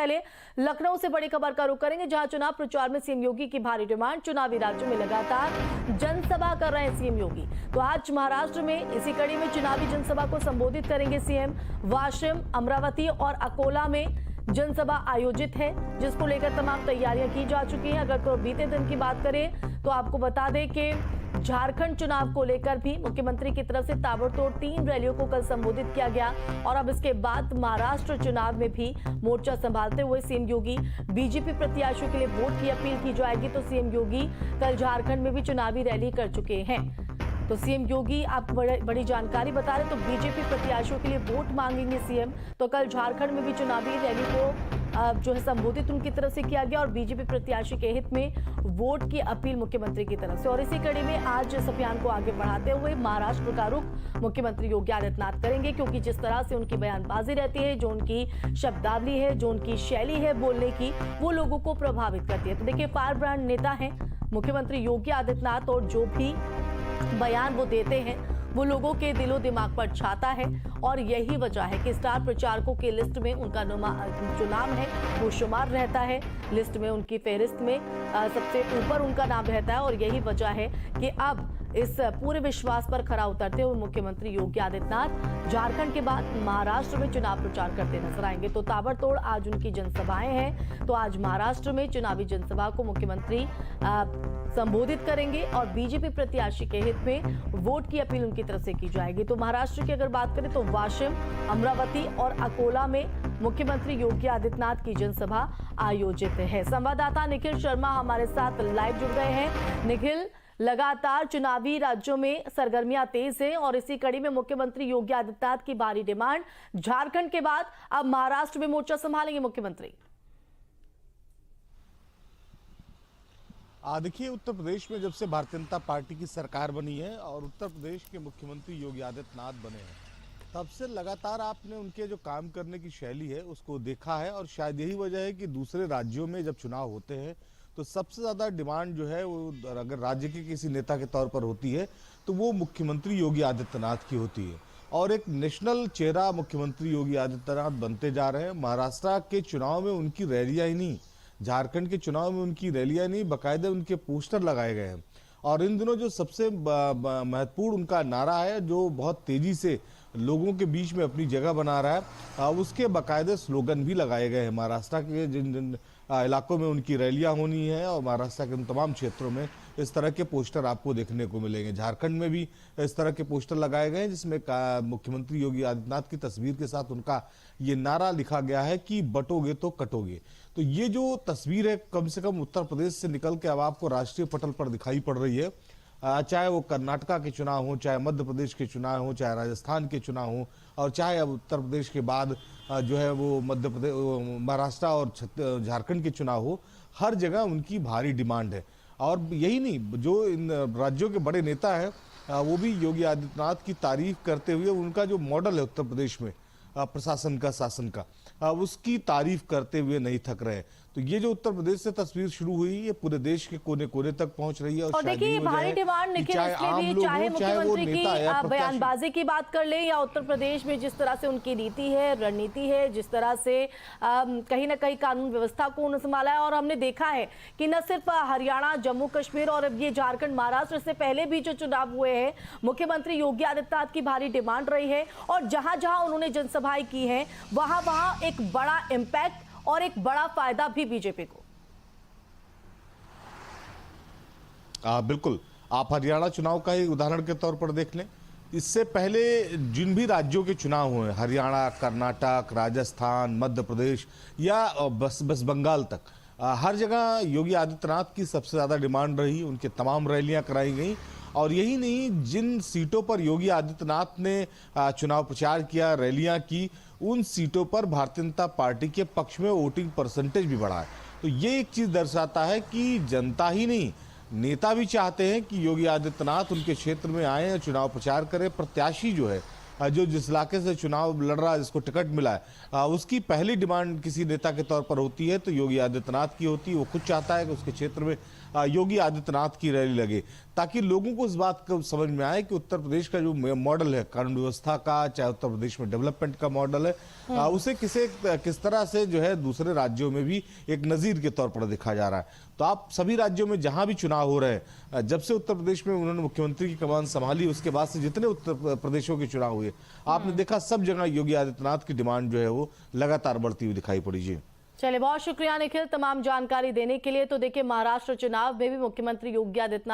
पहले लखनऊ से बड़ी खबर का रुख करेंगे, जहां चुनाव प्रचार में सीएम योगी की भारी डिमांड। चुनावी राज्यों में लगातार जनसभा कर रहे हैं सीएम योगी। तो आज महाराष्ट्र में इसी कड़ी में चुनावी जनसभा को संबोधित करेंगे सीएम। वाशिम, अमरावती और अकोला में जनसभा आयोजित है, जिसको लेकर तमाम तैयारियां की जा चुकी हैं। अगर तो बीते दिन की बात करें तो आपको बता दें कि झारखंड चुनाव को लेकर भी मुख्यमंत्री की तरफ से ताबड़तोड़ 3 रैलियों को कल संबोधित किया गया। और अब इसके बाद महाराष्ट्र चुनाव में भी मोर्चा संभालते हुए सीएम योगी बीजेपी प्रत्याशियों के लिए वोट की अपील की जाएगी। तो सीएम योगी कल झारखंड में भी चुनावी रैली कर चुके हैं। तो सीएम योगी आप बड़ी जानकारी बता रहे, तो बीजेपी प्रत्याशियों के लिए वोट मांगेंगे सीएम। तो कल झारखंड में भी चुनावी रैली को जो है संबोधित उनकी तरफ से किया गया और बीजेपी प्रत्याशी के हित में वोट की अपील मुख्यमंत्री की तरफ से। और इसी कड़ी में आज इस अभियान को आगे बढ़ाते हुए महाराष्ट्र का रुख मुख्यमंत्री योगी आदित्यनाथ करेंगे, क्योंकि जिस तरह से उनकी बयानबाजी रहती है, जो उनकी शब्दावली है, जो उनकी शैली है बोलने की, वो लोगों को प्रभावित करती है। तो देखिए, फायर ब्रांड नेता है मुख्यमंत्री योगी आदित्यनाथ और जो भी बयान वो देते हैं वो लोगों के दिलो दिमाग पर छाता है। और यही वजह है कि स्टार प्रचारकों की लिस्ट में उनका जो नाम है वो शुमार रहता है। लिस्ट में, उनकी फहरिस्त में सबसे ऊपर उनका नाम रहता है। और यही वजह है कि अब इस पूरे विश्वास पर खरा उतरते हुए मुख्यमंत्री योगी आदित्यनाथ झारखंड के बाद महाराष्ट्र में चुनाव प्रचार करते नजर आएंगे। तो ताबड़तोड़ आज उनकी जनसभाएं हैं। तो आज महाराष्ट्र में चुनावी जनसभा को मुख्यमंत्री संबोधित करेंगे और बीजेपी प्रत्याशी के हित में वोट की अपील उनकी तरफ से की जाएगी। तो महाराष्ट्र की अगर बात करें तो वाशिम, अमरावती और अकोला में मुख्यमंत्री योगी आदित्यनाथ की जनसभा आयोजित है। संवाददाता निखिल शर्मा हमारे साथ लाइव जुड़ गए हैं। निखिल, लगातार चुनावी राज्यों में सरगर्मियां तेज हैं और इसी कड़ी में मुख्यमंत्री योगी आदित्यनाथ की भारी डिमांड। झारखंड के बाद अब महाराष्ट्र में मोर्चा संभालेंगे मुख्यमंत्री। देखिए, उत्तर प्रदेश में जब से भारतीय जनता पार्टी की सरकार बनी है और उत्तर प्रदेश के मुख्यमंत्री योगी आदित्यनाथ बने हैं, तब से लगातार आपने उनके जो काम करने की शैली है उसको देखा है। और शायद यही वजह है कि दूसरे राज्यों में जब चुनाव होते हैं तो सबसे ज़्यादा डिमांड जो है वो अगर राज्य के किसी नेता के तौर पर होती है तो वो मुख्यमंत्री योगी आदित्यनाथ की होती है। और एक नेशनल चेहरा मुख्यमंत्री योगी आदित्यनाथ बनते जा रहे हैं। महाराष्ट्र के चुनाव में उनकी रैलियाँ ही नहीं, झारखंड के चुनाव में उनकी रैलियां नहीं, बाकायदे उनके पोस्टर लगाए गए हैं। और इन दिनों जो सबसे महत्वपूर्ण उनका नारा है, जो बहुत तेजी से लोगों के बीच में अपनी जगह बना रहा है, उसके बाकायदे स्लोगन भी लगाए गए हैं। महाराष्ट्र के जिन जिन इलाकों में उनकी रैलियां होनी है और महाराष्ट्र के उन तमाम क्षेत्रों में इस तरह के पोस्टर आपको देखने को मिलेंगे। झारखंड में भी इस तरह के पोस्टर लगाए गए हैं, जिसमें मुख्यमंत्री योगी आदित्यनाथ की तस्वीर के साथ उनका ये नारा लिखा गया है कि बटोगे तो कटोगे। तो ये जो तस्वीर है कम से कम उत्तर प्रदेश से निकल के अब आपको राष्ट्रीय पटल पर दिखाई पड़ रही है। चाहे वो कर्नाटका के चुनाव हो, चाहे मध्य प्रदेश के चुनाव हो, चाहे राजस्थान के चुनाव हो, और चाहे अब उत्तर प्रदेश के बाद जो है वो मध्य प्रदेश, महाराष्ट्र और झारखंड के चुनाव हो, हर जगह उनकी भारी डिमांड है। और यही नहीं, जो इन राज्यों के बड़े नेता हैं वो भी योगी आदित्यनाथ की तारीफ करते हुए उनका जो मॉडल है उत्तर प्रदेश में प्रशासन का, शासन का, उसकी तारीफ करते हुए नहीं थक रहे। तो ये जो उत्तर प्रदेश से तस्वीर शुरू हुई, ये पूरे देश के कोने कोने तक पहुंच रही है। और देखिए, भारी डिमांड निखिल इसलिए भी, चाहे मुख्यमंत्री की बयानबाजी की बात कर ले या उत्तर प्रदेश में जिस तरह से उनकी नीति है, रणनीति है, जिस तरह से कहीं ना कहीं कानून व्यवस्था को उन्होंने संभाला है। और हमने देखा है कि न सिर्फ हरियाणा, जम्मू कश्मीर और अब ये झारखंड, महाराष्ट्र से पहले भी जो चुनाव हुए हैं, मुख्यमंत्री योगी आदित्यनाथ की भारी डिमांड रही है। और जहां जहां उन्होंने जनसभाएं की हैं, वहां वहां एक बड़ा इम्पैक्ट और एक बड़ा फायदा भी बीजेपी को। बिल्कुल, आप हरियाणा चुनाव का ही उदाहरण के तौर पर देख लें। इससे पहले जिन भी राज्यों के चुनाव हुए, हरियाणा, कर्नाटक, राजस्थान, मध्य प्रदेश या बस बंगाल तक, हर जगह योगी आदित्यनाथ की सबसे ज़्यादा डिमांड रही। उनके तमाम रैलियां कराई गई। और यही नहीं, जिन सीटों पर योगी आदित्यनाथ ने चुनाव प्रचार किया, रैलियां की, उन सीटों पर भारतीय जनता पार्टी के पक्ष में वोटिंग परसेंटेज भी बढ़ा है। तो ये एक चीज़ दर्शाता है कि जनता ही नहीं, नेता भी चाहते हैं कि योगी आदित्यनाथ उनके क्षेत्र में आए और चुनाव प्रचार करें। प्रत्याशी जो है जो जिस इलाके से चुनाव लड़ रहा है, जिसको टिकट मिला है, उसकी पहली डिमांड किसी नेता के तौर पर होती है तो योगी आदित्यनाथ की होती है। वो खुद चाहता है कि उसके क्षेत्र में योगी आदित्यनाथ की रैली लगे, ताकि लोगों को इस बात को समझ में आए कि उत्तर प्रदेश का जो मॉडल है कानून व्यवस्था का, चाहे उत्तर प्रदेश में डेवलपमेंट का मॉडल है, उसे किस तरह से जो है दूसरे राज्यों में भी एक नजीर के तौर पर देखा जा रहा है। तो आप सभी राज्यों में जहां भी चुनाव हो रहे हैं, जब से उत्तर प्रदेश में उन्होंने मुख्यमंत्री की कमान संभाली, उसके बाद से जितने उत्तर प्रदेशों के चुनाव हुए, आपने देखा सब जगह योगी आदित्यनाथ की डिमांड जो है वो लगातार बढ़ती हुई दिखाई पड़ी। जी चलिए, बहुत शुक्रिया निखिल तमाम जानकारी देने के लिए। तो देखिए, महाराष्ट्र चुनाव में भी मुख्यमंत्री योगी आदित्यनाथ